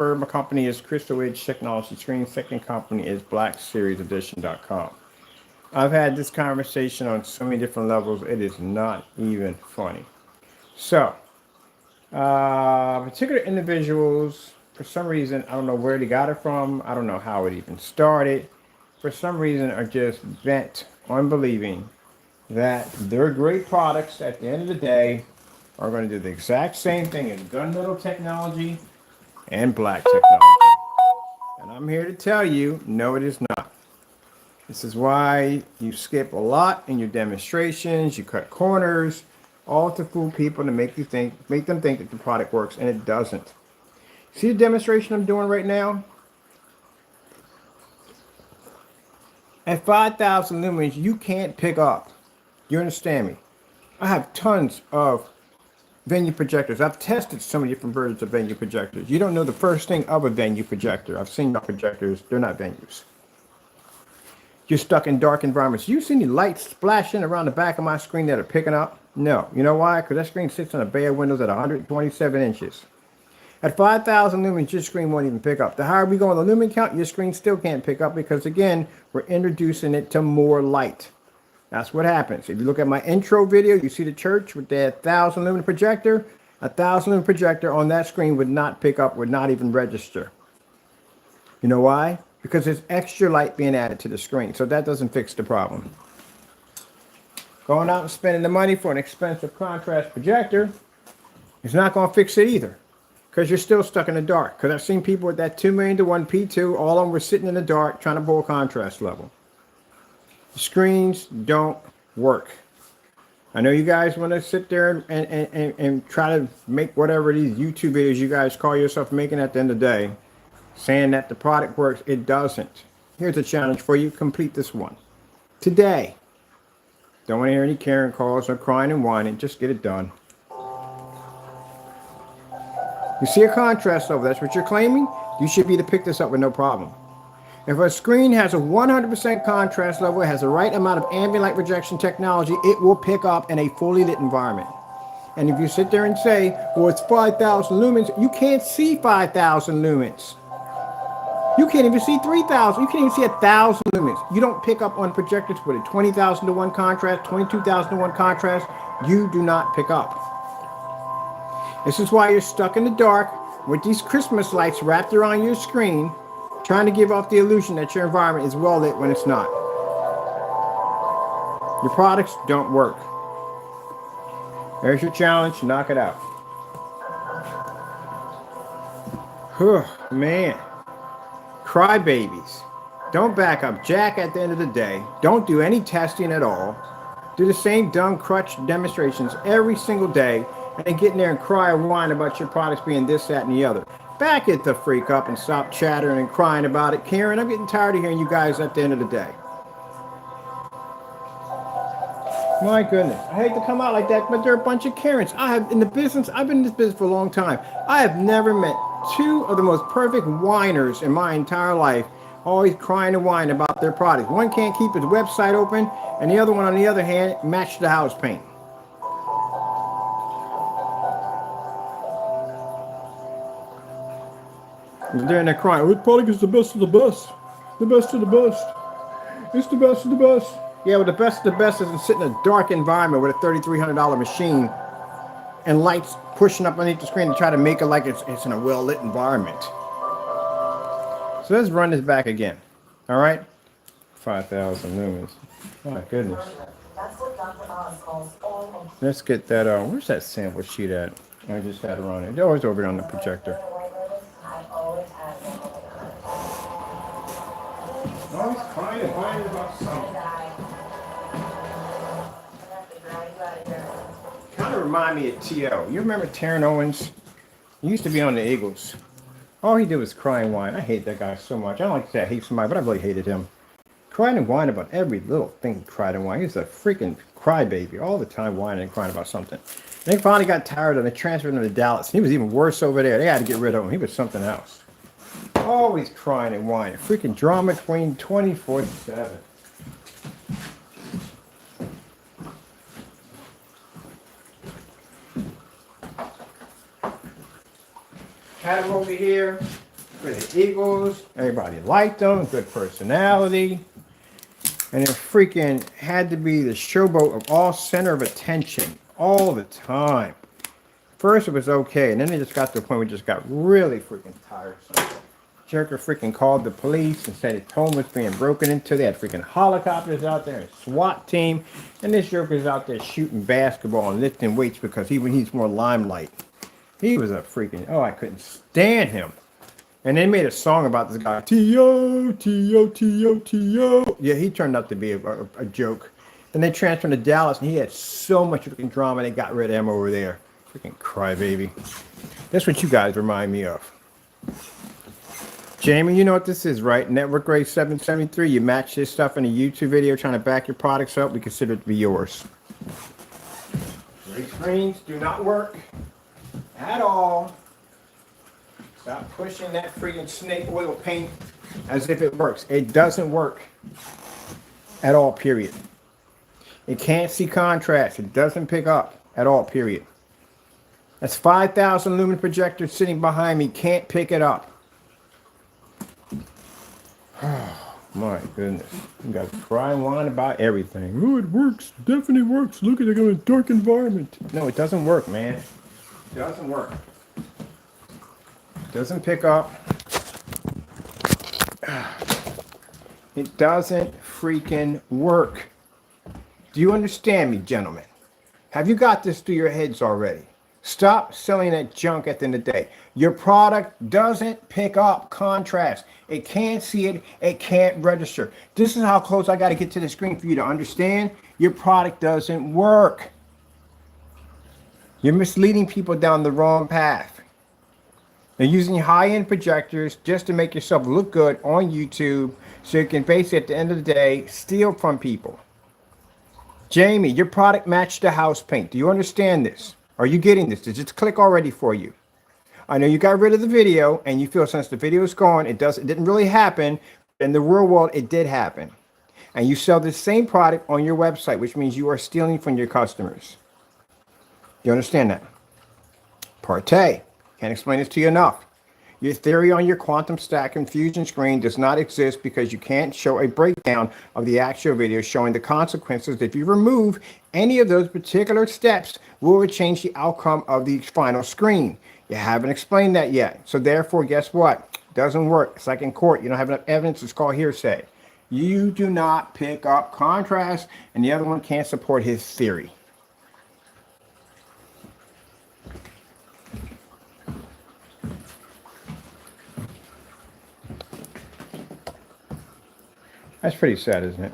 My company is Crystal Edge Technology Screen. Second company is BlackSeriesEdition.com. I've had this conversation on so many different levels, it is not even funny. So, particular individuals, for some reason, I don't know where they got it from, I don't know how it even started, for some reason are just bent on believing that their great products at the end of the day are going to do the exact same thing as gunmetal technology and black technology. And I'm here to tell you, no, it is not. This is why you skip a lot in your demonstrations, you cut corners, all to fool people to make them think that the product works, and it doesn't. See the demonstration I'm doing right now? At 5,000 lumens, you can't pick up. You understand me? I have tons of venue projectors. I've tested so many different versions of venue projectors. You don't know the first thing of a venue projector. I've seen my projectors. They're not venues. You're stuck in dark environments. You see any lights splashing around the back of my screen that are picking up? No. You know why? Because that screen sits on a bay of windows at 127 inches. At 5,000 lumens, your screen won't even pick up. The higher we go on the lumen count, your screen still can't pick up because, again, we're introducing it to more light. That's what happens. If you look at my intro video, you see the church with that 1,000 lumen projector. A 1,000 lumen projector on that screen would not pick up, would not even register. You know why? Because there's extra light being added to the screen. So that doesn't fix the problem. Going out and spending the money for an expensive contrast projector is not going to fix it either. Because you're still stuck in the dark. Because I've seen people with that 2 million to 1 P2, all of them were sitting in the dark trying to pull a contrast level. The screens don't work. I know you guys want to sit there and try to make whatever these YouTube videos you guys call yourself making at the end of the day, saying that the product works. It doesn't. Here's a challenge for you. Complete this one today. Don't want to hear any Karen calls or crying and whining. Just get it done. You see a contrast level. That's what you're claiming. You should be able to pick this up with no problem. If a screen has a 100% contrast level, it has the right amount of ambient light projection technology, it will pick up in a fully lit environment. And if you sit there and say, well, it's 5,000 lumens, you can't see 5,000 lumens. You can't even see 3,000. You can't even see 1,000 lumens. You don't pick up on projectors with a 20,000 to 1 contrast, 22,000 to 1 contrast. You do not pick up. This is why you're stuck in the dark with these Christmas lights wrapped around your screen, trying to give off the illusion that your environment is well lit when it's not. Your products don't work. There's your challenge. Knock it out. Whew, man. Crybabies. Don't back up Jack at the end of the day. Don't do any testing at all. Do the same dumb crutch demonstrations every single day and then get in there and cry or whine about your products being this, that, and the other. Back it the freak up and stop chattering and crying about it. Karen, I'm getting tired of hearing you guys at the end of the day. My goodness. I hate to come out like that, but they're a bunch of Karens. I've been in this business for a long time. I have never met two of the most perfect whiners in my entire life, always crying and whining about their products. One can't keep his website open, and the other one, on the other hand, matched the house paint. They're in there crying, "This product is the best of the best. The best of the best. It's the best of the best." Yeah, well, the best of the best isn't sitting in a dark environment with a $3,300 machine and lights pushing up underneath the screen to try to make it like it's in a well-lit environment. So let's run this back again. All right? 5,000 lumens. My goodness. Let's get that on. Where's that sample sheet at? I just had it on it. It's always over on the projector. Always crying and whining about something. Kind of remind me of T.O. You remember Taryn Owens? He used to be on the Eagles. All he did was cry and whine. I hate that guy so much. I don't like to say I hate somebody, but I really hated him. Cried and whined about every little thing he cried and whined. He was a freaking crybaby all the time, whining and crying about something. And they finally got tired of him and transferred him to Dallas. He was even worse over there. They had to get rid of him. He was something else. Always crying and whining. Freaking drama queen 24/7. Had him over here for the Eagles. Everybody liked them, good personality. And it freaking had to be the showboat of all center of attention all the time. First it was okay, and then it just got to the point where it just got really freaking tiresome. Jerker freaking called the police and said his home was being broken into. They had freaking helicopters out there, and SWAT team, and this Jerker's out there shooting basketball and lifting weights because he needs more limelight. He was a freaking, oh, I couldn't stand him. And they made a song about this guy, T.O., T.O., T.O., T.O. Yeah, he turned out to be a joke. Then they transferred to Dallas, and he had so much freaking drama, they got rid of him over there. Freaking crybaby. That's what you guys remind me of. Jamie, you know what this is, right? Network Grade 773. You match this stuff in a YouTube video trying to back your products up. We consider it to be yours. Gray screens do not work at all. Stop pushing that freaking snake oil paint as if it works. It doesn't work at all, period. It can't see contrast. It doesn't pick up at all, period. That's 5,000 lumen projector sitting behind me. Can't pick it up. Oh, my goodness. You guys cry and whine about everything. Oh, it works. Definitely works. Look at it in a dark environment. No, it doesn't work, man. It doesn't work. It doesn't pick up. It doesn't freaking work. Do you understand me, gentlemen? Have you got this through your heads already? Stop selling that junk at the end of the day. Your product doesn't pick up contrast. It can't see it. It can't register. This is how close I got to get to the screen for you to understand. Your product doesn't work. You're misleading people down the wrong path. They're using high-end projectors just to make yourself look good on YouTube so you can basically, at the end of the day, steal from people. Jamie, your product matched the house paint. Do you understand this? Are you getting this? Did it click already for you? I know you got rid of the video and you feel since the video is gone, it didn't really happen. In the real world, it did happen. And you sell the same product on your website, which means you are stealing from your customers. You understand that? Part A. Can't explain this to you enough. Your theory on your quantum stack infusion screen does not exist because you can't show a breakdown of the actual video showing the consequences. If you remove any of those particular steps, will it change the outcome of the final screen? You haven't explained that yet. So therefore, guess what? Doesn't work. It's like in court. You don't have enough evidence. It's called hearsay. You do not pick up contrast, and the other one can't support his theory. That's pretty sad, isn't it?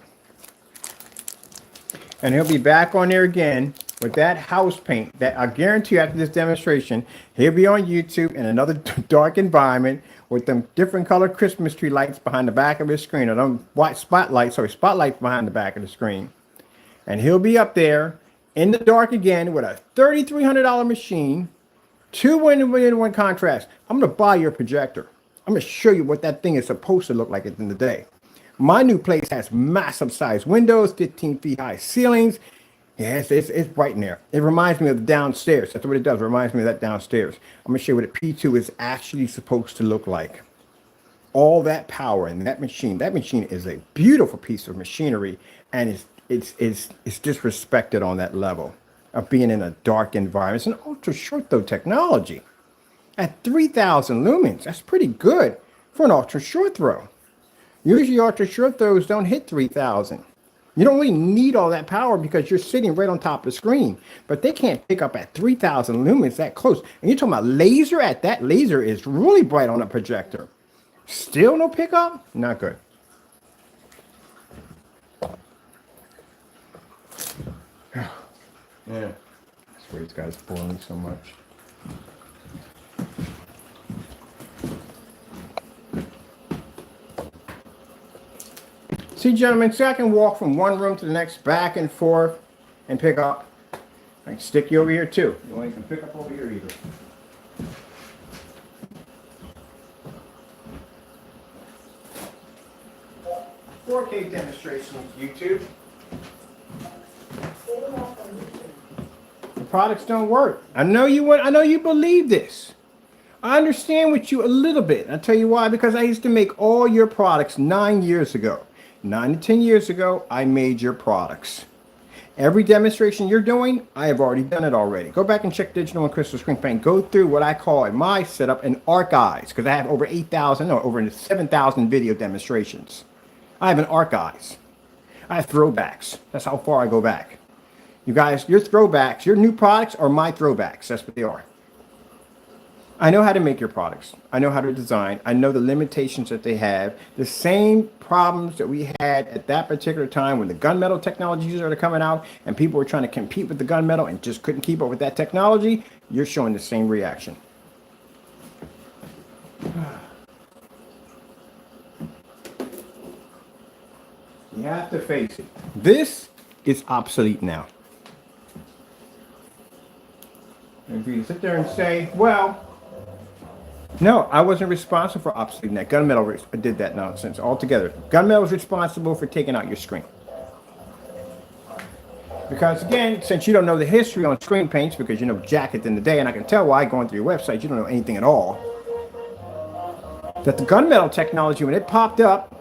And he'll be back on there again with that house paint that I guarantee you after this demonstration, he'll be on YouTube in another dark environment with them different color Christmas tree lights behind the back of his screen, or them white spotlights behind the back of the screen. And he'll be up there in the dark again with a $3,300 machine, 2 1-1 contrast. I'm going to buy your projector. I'm going to show you what that thing is supposed to look like at the end of the day. My new place has massive size windows, 15 feet high ceilings. Yeah, it's bright in there. It reminds me of the downstairs. That's what it does. It reminds me of that downstairs. I'm going to show you what a P2 is actually supposed to look like. All that power in that machine. That machine is a beautiful piece of machinery, and it's disrespected on that level of being in a dark environment. It's an ultra short throw technology. At 3,000 lumens, that's pretty good for an ultra short throw. Usually ultra short throws don't hit 3,000. You don't really need all that power because you're sitting right on top of the screen. But they can't pick up at 3,000 lumens that close. And you're talking about laser at that. Laser is really bright on a projector. Still no pickup? Not good. Yeah. That's where these guys spoiling so much. See, gentlemen, so I can walk from one room to the next, back and forth, and pick up. I can stick you over here, too. You only can pick up over here either. $4K demonstration with YouTube. The products don't work. I know you believe this. I understand with you a little bit. I'll tell you why. Because I used to make all your products 9 years ago. 9 to 10 years ago, I made your products. Every demonstration you're doing, I have already done it already. Go back and check Digital and Crystal Screen Paint. Go through what I call in my setup an archives, because I have over 8,000, no, over 7,000 video demonstrations. I have an archives. I have throwbacks. That's how far I go back. You guys, your throwbacks, your new products are my throwbacks. That's what they are. I know how to make your products. I know how to design. I know the limitations that they have. The same problems that we had at that particular time when the gunmetal technologies started coming out and people were trying to compete with the gunmetal and just couldn't keep up with that technology, you're showing the same reaction. You have to face it. This is obsolete now. If you sit there and say, well, no, I wasn't responsible for obsoleting that. Gunmetal did that nonsense altogether. Gunmetal was responsible for taking out your screen. Because again, since you don't know the history on screen paints, because you know jack at the end of the day, and I can tell why going through your website, you don't know anything at all, that the gunmetal technology, when it popped up,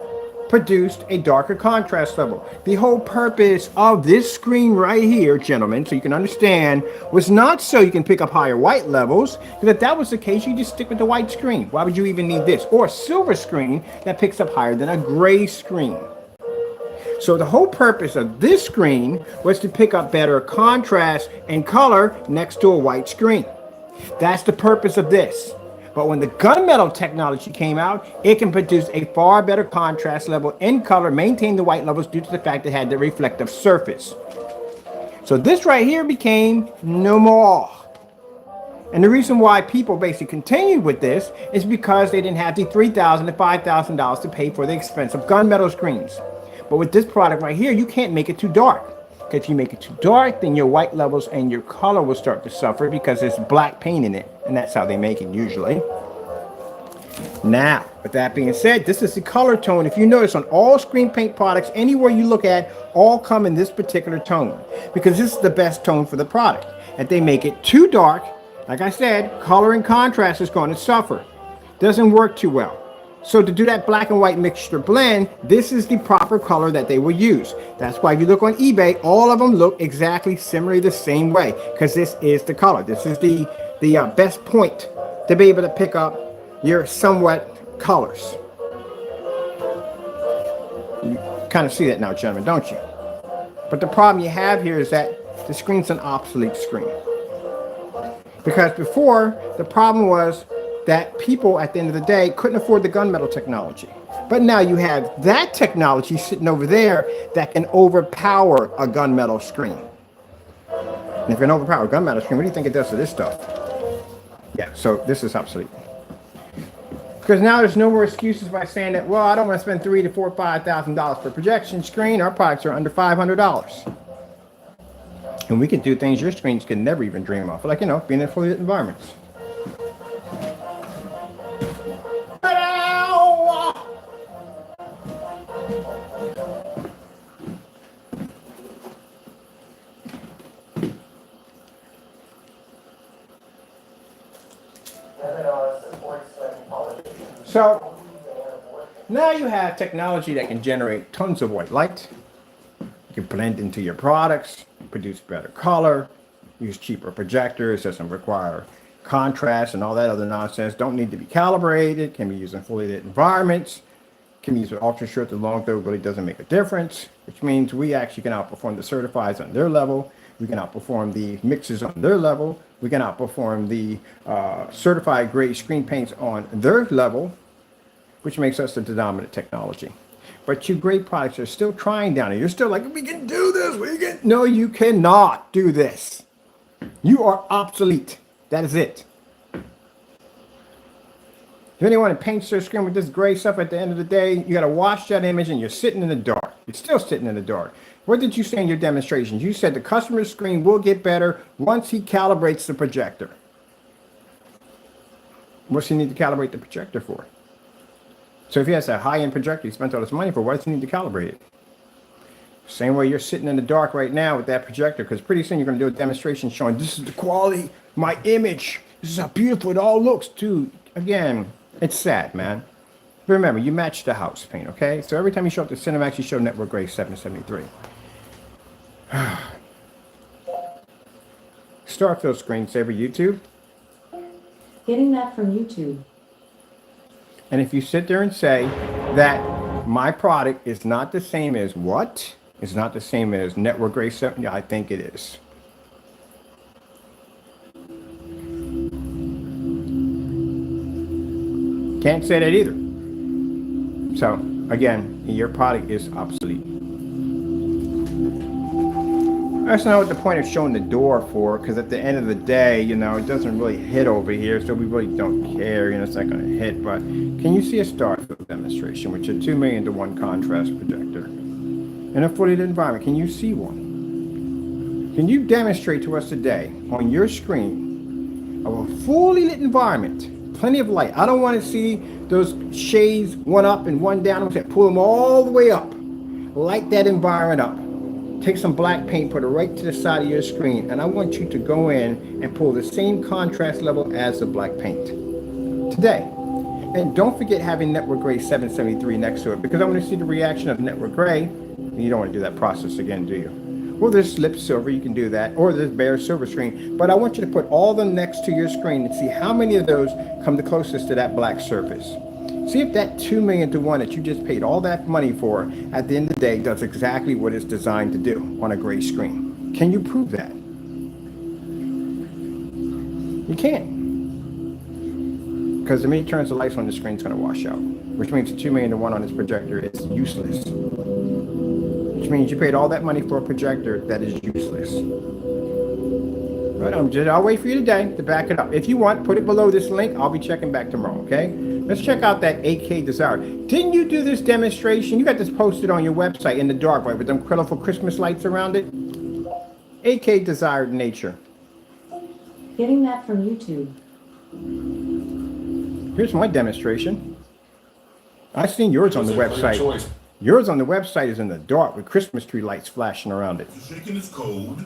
produced a darker contrast level. The whole purpose of this screen right here, gentlemen, so you can understand, was not so you can pick up higher white levels, because if that was the case, you just stick with the white screen. Why would you even need this? Or a silver screen that picks up higher than a gray screen. So the whole purpose of this screen was to pick up better contrast and color next to a white screen. That's the purpose of this. But when the gunmetal technology came out, it can produce a far better contrast level in color, maintain the white levels due to the fact it had the reflective surface. So this right here became no more. And the reason why people basically continued with this is because they didn't have the $3,000 to $5,000 to pay for the expensive gunmetal screens. But with this product right here, you can't make it too dark. Because if you make it too dark, then your white levels and your color will start to suffer because there's black paint in it. And that's how they make it usually. Now, with that being said, this is the color tone. If you notice on all screen paint products, anywhere you look at, all come in this particular tone. Because this is the best tone for the product. If they make it too dark, like I said, color and contrast is going to suffer. Doesn't work too well. So to do that black and white mixture blend, this is the proper color that they will use. That's why if you look on eBay, all of them look exactly similarly the same way, because this is the color. This is the best point to be able to pick up your somewhat colors. You kind of see that now, gentlemen, don't you? But the problem you have here is that the screen's an obsolete screen. Because before, the problem was that people at the end of the day couldn't afford the gunmetal technology. But now you have that technology sitting over there that can overpower a gunmetal screen. And if you can overpower a gunmetal screen, what do you think it does to this stuff? Yeah, so this is obsolete. Because now there's no more excuses by saying that, well, I don't want to spend $3,000 to $4,000, $5,000 for a projection screen. Our products are under $500. And we can do things your screens can never even dream of, like, you know, being in fully lit environments. So now you have technology that can generate tons of white light. You can blend into your products, produce better color, use cheaper projectors, doesn't require contrast and all that other nonsense, don't need to be calibrated, can be used in fully lit environments, can be used with ultra short to long throw, really doesn't make a difference, which means we actually can outperform the certifieds on their level, we can outperform the mixers on their level, we can outperform the certified grade screen paints on their level, which makes us the dominant technology. But you great products are still trying down here. You're still like, we can do this, No, you cannot do this. You are obsolete. That is it. If anyone paints their screen with this gray stuff at the end of the day, you got to wash that image and you're sitting in the dark. You're still sitting in the dark. What did you say in your demonstrations? You said the customer's screen will get better once he calibrates the projector. What's he need to calibrate the projector for? So if he has a high-end projector he spent all this money for, why does he need to calibrate it? Same way you're sitting in the dark right now with that projector, because pretty soon you're going to do a demonstration showing this is the quality, my image. This is how beautiful it all looks, too. Again, it's sad, man. But remember, you match the house paint, okay? So every time you show up to Cinemax, you show Network Gray 773. Starfield screensaver, YouTube. Getting that from YouTube. And if you sit there and say that my product is not the same as what? It's not the same as Network Gray 7, yeah, I think it is. Can't say that either. So, again, your product is obsolete. That's not what the point of showing the door for, because at the end of the day, you know, it doesn't really hit over here, so we really don't care, you know, it's not going to hit. But can you see a Starfield demonstration with your 2 million to 1 contrast projector in a fully lit environment? Can you see one? Can you demonstrate to us today on your screen of a fully lit environment? Plenty of light. I don't want to see those shades, one up and one down. I'm going to pull them all the way up. Light that environment up. Take some black paint, put it right to the side of your screen, and I want you to go in and pull the same contrast level as the black paint today. And don't forget having Network Gray 773 next to it, because I want to see the reaction of Network Gray. You don't want to do that process again, do you? Well, there's Lip Silver, you can do that, or there's Bare Silver screen. But I want you to put all of them next to your screen and see how many of those come the closest to that black surface. See if that 2 million to 1 that you just paid all that money for at the end of the day does exactly what it's designed to do on a gray screen. Can you prove that? You can't. Because the minute it turns the lights on, the screen's going to wash out, which means the 2 million to 1 on this projector is useless. Which means you paid all that money for a projector that is useless. But I'll wait for you today to back it up. If you want, put it below this link. I'll be checking back tomorrow, okay? Let's check out that 8K Desire. Didn't you do this demonstration? You got this posted on your website in the dark, right, with them colorful Christmas lights around it? 8K Desired Nature. Getting that from YouTube. Here's my demonstration. I've seen yours on the website. Yours on the website is in the dark with Christmas tree lights flashing around it. The chicken is cold,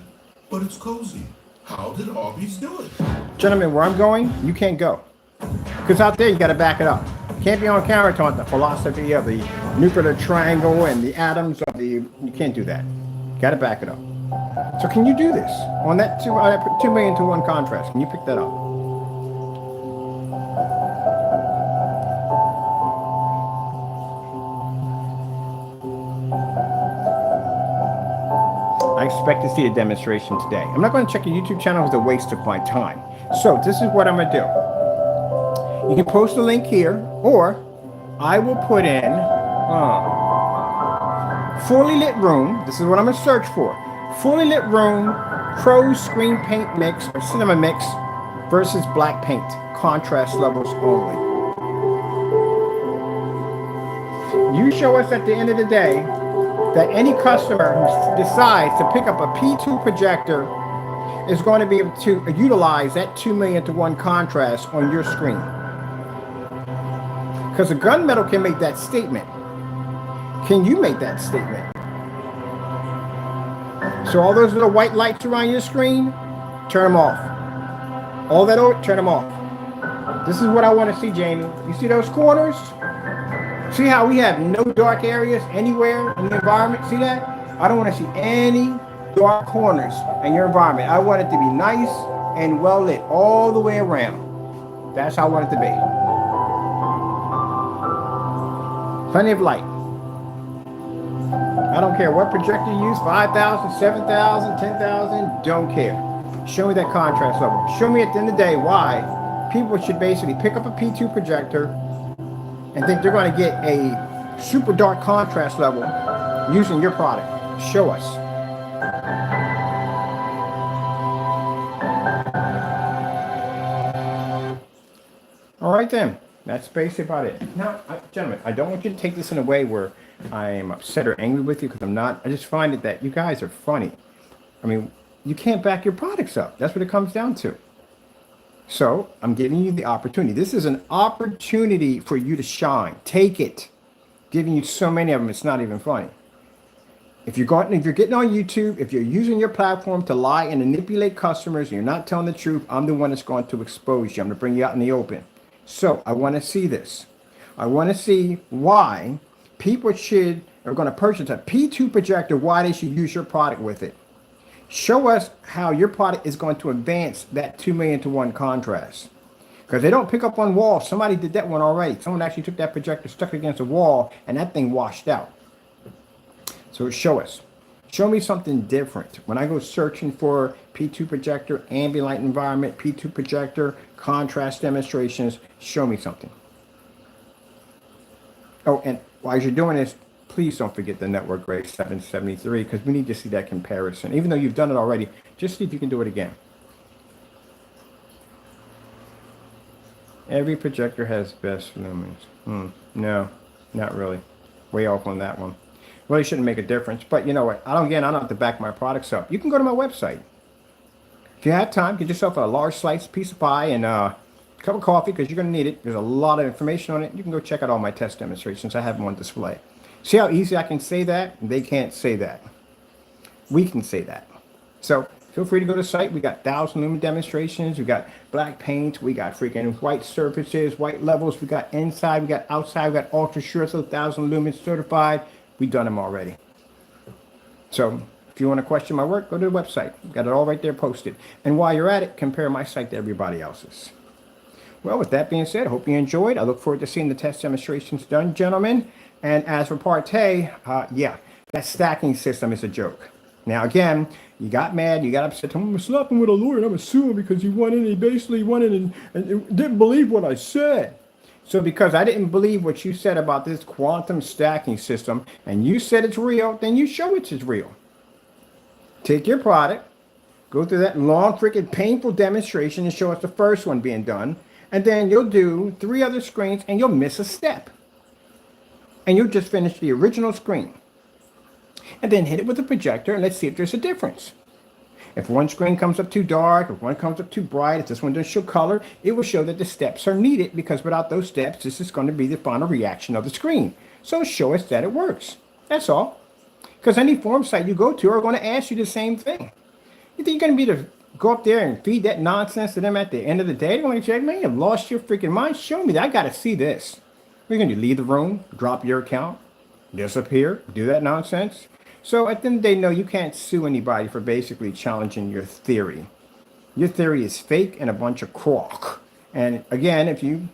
but it's cozy. How did Arby's do it? Gentlemen, where I'm going, you can't go. Because out there, you got to back it up. Can't be on camera talking the philosophy of the nuclear triangle and the atoms of the... You can't do that. Got to back it up. So can you do this on that 2 million to 1 contrast? Can you pick that up? I expect to see a demonstration today. I'm not going to check your YouTube channel. It's a waste of my time. So this is what I'm going to do. You can post a link here, or I will put in fully lit room. This is what I'm going to search for. Fully lit room, Pro screen paint mix or cinema mix versus black paint. Contrast levels only. You show us at the end of the day that any customer who decides to pick up a P2 projector is going to be able to utilize that 2 million to 1 contrast on your screen. Because a gunmetal can make that statement. Can you make that statement? So all those little white lights around your screen, turn them off. All that over, turn them off. This is what I want to see, Jamie. You see those corners? See how we have no dark areas anywhere in the environment? See that? I don't want to see any dark corners in your environment. I want it to be nice and well lit all the way around. That's how I want it to be. Plenty of light. I don't care what projector you use, 5,000, 7,000, 10,000, don't care. Show me that contrast level. Show me at the end of the day why people should basically pick up a P2 projector and think they're going to get a super dark contrast level using your product. Show us. All right then, that's basically about it. Now, gentlemen, I don't want you to take this in a way where I am upset or angry with you, because I'm not. I just find it that you guys are funny. I mean, you can't back your products up. That's what it comes down to. So I'm giving you the opportunity. This is an opportunity for you to shine. Take it. Giving you so many of them, it's not even funny. If you're getting on YouTube, if you're using your platform to lie and manipulate customers, and you're not telling the truth, I'm the one that's going to expose you. I'm going to bring you out in the open. So I want to see this. I want to see why people are going to purchase a P2 projector, why they should use your product with it. Show us how your product is going to advance that 2 million to 1 contrast. Because they don't pick up on walls. Somebody did that one already. Someone actually took that projector, stuck it against a wall, and that thing washed out. So show us. Show me something different. When I go searching for P2 projector, ambient light environment, P2 projector, contrast demonstrations, show me something. Oh, and while you're doing this, please don't forget the network grade 773, because we need to see that comparison. Even though you've done it already, just see if you can do it again. Every projector has best lumens. No, not really. Way off on that one. Really shouldn't make a difference. But you know what? I don't have to back my products up. You can go to my website. If you have time, get yourself a large slice piece of pie and a cup of coffee, because you're going to need it. There's a lot of information on it. You can go check out all my test demonstrations. I have them on display. See how easy I can say that? They can't say that. We can say that. So feel free to go to the site. We got 1,000 lumen demonstrations. We got black paint. We got freaking white surfaces, white levels. We got inside. We got outside. We got ultra sure, so 1,000 lumens certified. We've done them already. So if you want to question my work, go to the website. Got it all right there posted. And while you're at it, compare my site to everybody else's. Well, with that being said, I hope you enjoyed. I look forward to seeing the test demonstrations done, gentlemen. And as for part A, yeah, that stacking system is a joke. Now, again, you got mad, you got upset. I'm slapping with a lawyer and I'm going to sue him because he basically went in and didn't believe what I said. So because I didn't believe what you said about this quantum stacking system, and you said it's real, then you show it's real. Take your product, go through that long, freaking painful demonstration and show us the first one being done, and then you'll do 3 other screens and you'll miss a step. And you'll just finish the original screen. And then hit it with a projector and let's see if there's a difference. If one screen comes up too dark, if one comes up too bright, if this one doesn't show color, it will show that the steps are needed, because without those steps, this is going to be the final reaction of the screen. So show us that it works. That's all. Because any forum site you go to are going to ask you the same thing. You think you're going to be able to go up there and feed that nonsense to them at the end of the day? They're going to say, man, you've lost your freaking mind. Show me that. I got to see this. What are you going to do? Leave the room, drop your account, disappear, do that nonsense? So at the end of the day, no, you can't sue anybody for basically challenging your theory. Your theory is fake and a bunch of crock. And again, if you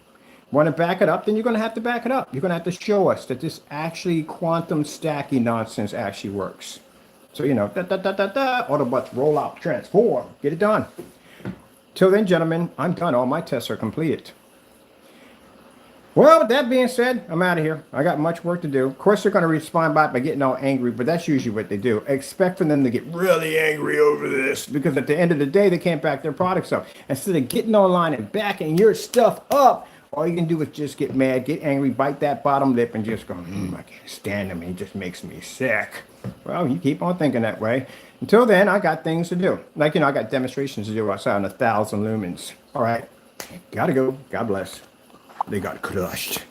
want to back it up, then you're going to have to back it up. You're going to have to show us that this actually quantum stacking nonsense actually works. So, you know, Autobots roll out, transform, get it done. Till then, gentlemen, I'm done. All my tests are completed. Well, with that being said, I'm out of here. I got much work to do. Of course, they're going to respond back by getting all angry, but that's usually what they do. Expect for them to get really angry over this, because at the end of the day, they can't back their products up. Instead of getting online and backing your stuff up, all you can do is just get mad, get angry, bite that bottom lip, and just go, I can't stand him. He just makes me sick. Well, you keep on thinking that way. Until then, I got things to do. Like, you know, I got demonstrations to do outside on 1,000 lumens. All right. Gotta go. God bless. They got crushed.